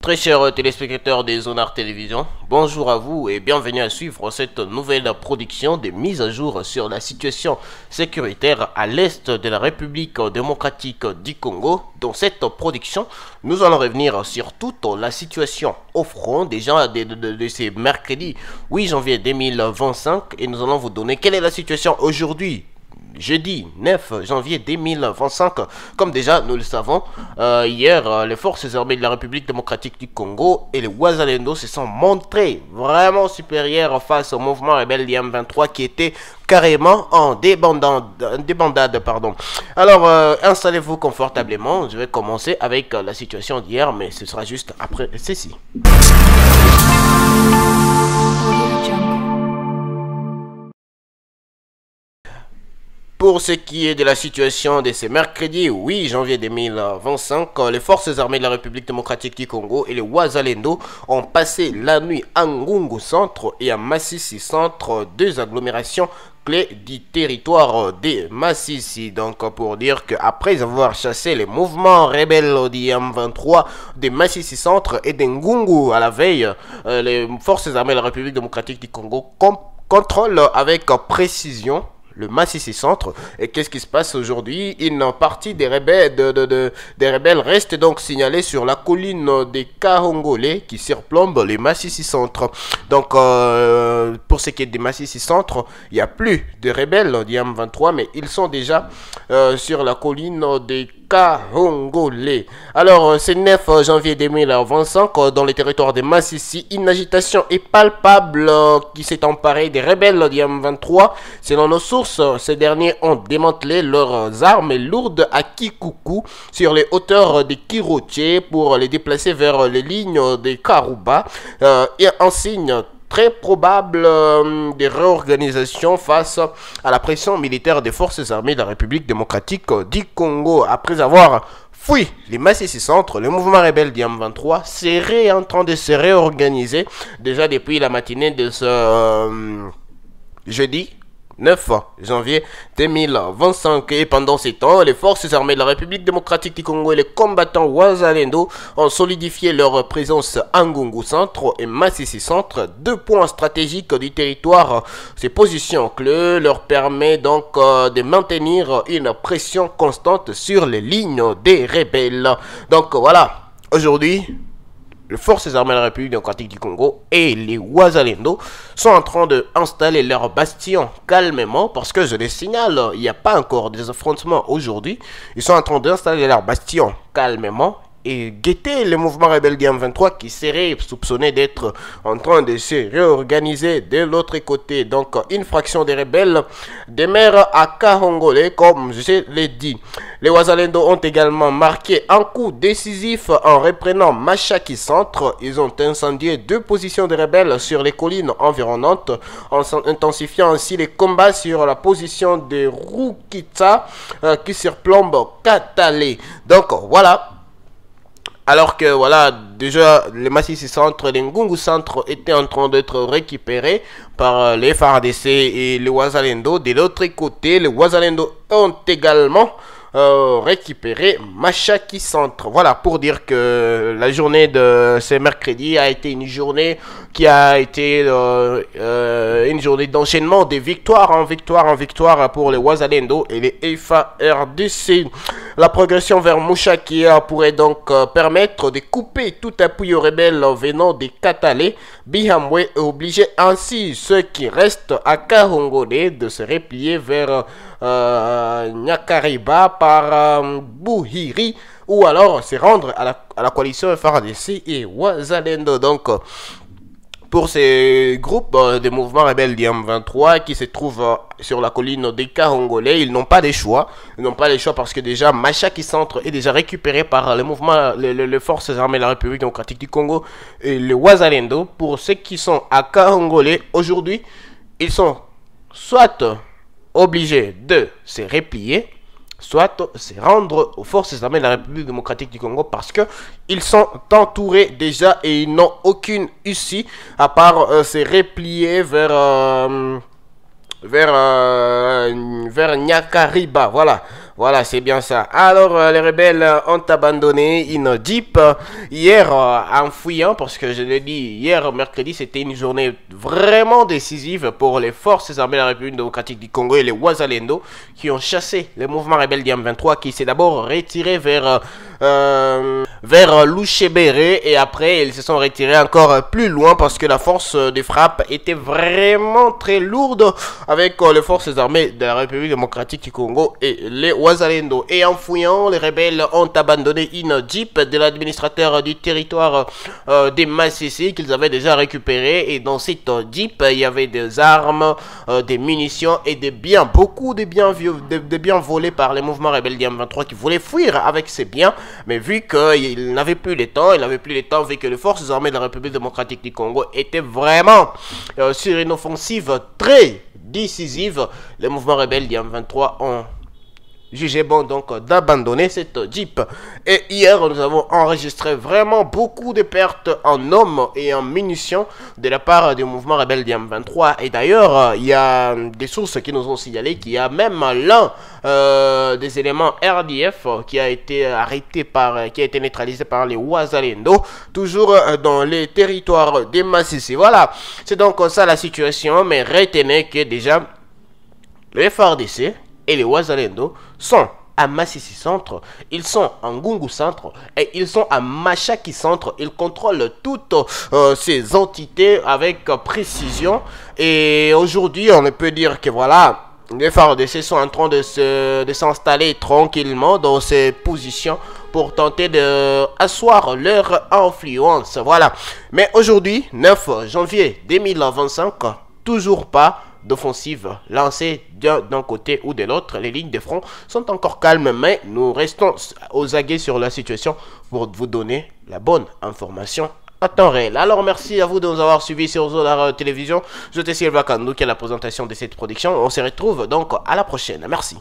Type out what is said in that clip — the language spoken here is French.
Très chers téléspectateurs des Zonards Télévision, bonjour à vous et bienvenue à suivre cette nouvelle production des mises à jour sur la situation sécuritaire à l'est de la République démocratique du Congo. Dans cette production, nous allons revenir sur toute la situation au front déjà de ces mercredis 8 janvier 2025 et nous allons vous donner quelle est la situation aujourd'hui. Jeudi 9 janvier 2025, comme déjà nous le savons, hier les forces armées de la République démocratique du Congo et les Wazalendo se sont montrés vraiment supérieurs face au mouvement rebelle M23 qui était carrément en débandade. Alors installez-vous confortablement, je vais commencer avec la situation d'hier, mais ce sera juste après ceci. Pour ce qui est de la situation de ce mercredi 8 janvier 2025, les forces armées de la République démocratique du Congo et les Wazalendo ont passé la nuit à Ngungu Centre et à Masisi Centre, deux agglomérations clés du territoire de Masisi. Donc pour dire qu'après avoir chassé les mouvements rebelles du M23 de Masisi Centre et de Ngungu à la veille, les forces armées de la République démocratique du Congo contrôlent avec précision le Masisi Centre. Et qu'est-ce qui se passe aujourd'hui? Une partie des rebelles, des rebelles reste donc signalée sur la colline des Kahongolais qui surplombe les Masisi Centre. Donc pour ce qui est des Masisi Centre, il n'y a plus de rebelles du M23, mais ils sont déjà sur la colline des Kahongolais. Alors, c'est 9 janvier 2025, dans les territoires de Masisi, une agitation est palpable qui s'est emparée des rebelles du M23. Selon nos sources, ces derniers ont démantelé leurs armes lourdes à Kikuku sur les hauteurs de Kiroche pour les déplacer vers les lignes de Karuba et en signe très probable de réorganisation face à la pression militaire des forces armées de la République démocratique du Congo. Après avoir fui les Masisi Centre, le mouvement rebelle du M23 serait en train de se réorganiser déjà depuis la matinée de ce jeudi 9 janvier 2025. Et pendant ces temps, les forces armées de la République démocratique du Congo et les combattants Wazalendo ont solidifié leur présence à Ngungu Centre et Masisi Centre, deux points stratégiques du territoire. Ces positions clés leur permettent donc de maintenir une pression constante sur les lignes des rebelles. Donc voilà, aujourd'hui, les forces armées de la République démocratique du Congo et les Wazalendo sont en train d'installer leur bastion calmement parce que je les signale, il n'y a pas encore des affrontements aujourd'hui. Ils sont en train d'installer leur bastion calmement et guetter le mouvement rebelle du M23 qui serait soupçonné d'être en train de se réorganiser de l'autre côté. Donc une fraction des rebelles demeure à Kahongolais comme je l'ai dit. Les Wazalendo ont également marqué un coup décisif en reprenant Machaki Centre. Ils ont incendié deux positions de rebelles sur les collines environnantes en intensifiant ainsi les combats sur la position de Rukitsa qui surplombe Katale. Donc voilà. Alors que voilà, déjà les Masisi Centre et les Ngungu Centre étaient en train d'être récupérés par les FARDC et les Wazalendo. De l'autre côté, les Wazalendo ont également récupéré Machaki Centre. Voilà, pour dire que la journée de ce mercredi a été une journée qui a été une journée d'enchaînement de victoire en victoire en victoire pour les Wazalendo et les FARDC. La progression vers Mouchaki pourrait donc permettre de couper tout appui aux rebelles venant des Katale. Bihamwe est obligé ainsi ceux qui restent à Kahongolais de se replier vers Nyakariba par Bouhiri ou alors se rendre à la coalition FARDC et Wazalendo. Donc pour ces groupes de mouvements rebelles du M23 qui se trouvent sur la colline des Kahongolais, ils n'ont pas de choix. Ils n'ont pas le choix parce que déjà Machaki Centre est déjà récupéré par les mouvements, les forces armées de la République démocratique du Congo et les Wazalendo. Pour ceux qui sont à Kahongolais aujourd'hui, ils sont soit obligés de se replier, soit se rendre aux forces armées de la République démocratique du Congo parce que ils sont entourés déjà et ils n'ont aucune issue à part se replier vers Nyakariba. Voilà. Voilà, c'est bien ça. Alors, les rebelles ont abandonné une Jeep hier en fouillant, parce que je l'ai dit, hier, mercredi, c'était une journée vraiment décisive pour les forces armées de la République démocratique du Congo et les Wazalendo qui ont chassé le mouvement rebelle du M23 qui s'est d'abord retiré vers Louchébéré et après ils se sont retirés encore plus loin parce que la force de frappe était vraiment très lourde avec les forces armées de la République démocratique du Congo et les Wazalendo. Et en fouillant, les rebelles ont abandonné une Jeep de l'administrateur du territoire des Massissi qu'ils avaient déjà récupéré, et dans cette Jeep il y avait des armes, des munitions et des biens, beaucoup de biens volés par les mouvements rebelles du M23 qui voulaient fuir avec ces biens, mais vu qu'il n'avait plus le temps, vu que les forces armées de la République démocratique du Congo étaient vraiment sur une offensive très décisive, les mouvements rebelles du M23 ont jugé bon donc d'abandonner cette Jeep. Et hier nous avons enregistré vraiment beaucoup de pertes en hommes et en munitions de la part du mouvement rebelle du M23. Et d'ailleurs il y a des sources qui nous ont signalé qu'il y a même l'un des éléments RDF qui a été qui a été neutralisé par les Wazalendo, toujours dans les territoires des Massissi. Voilà, c'est donc ça la situation, mais retenez que déjà le FARDC et les Wazalendo sont à Massissi Centre, ils sont en Ngungu Centre et ils sont à Machaki Centre. Ils contrôlent toutes ces entités avec précision. Et aujourd'hui, on peut dire que voilà, les FARDC sont en train de s'installer tranquillement dans ces positions pour tenter d'asseoir leur influence. Voilà. Mais aujourd'hui, 9 janvier 2025, toujours pas d'offensive lancée d'un côté ou de l'autre. Les lignes de front sont encore calmes, mais nous restons aux aguets sur la situation pour vous donner la bonne information à temps réel. Alors merci à vous de nous avoir suivis sur Zolar Télévision. Je suis Sylvain Kandou qui est la présentation de cette production. On se retrouve donc à la prochaine. Merci.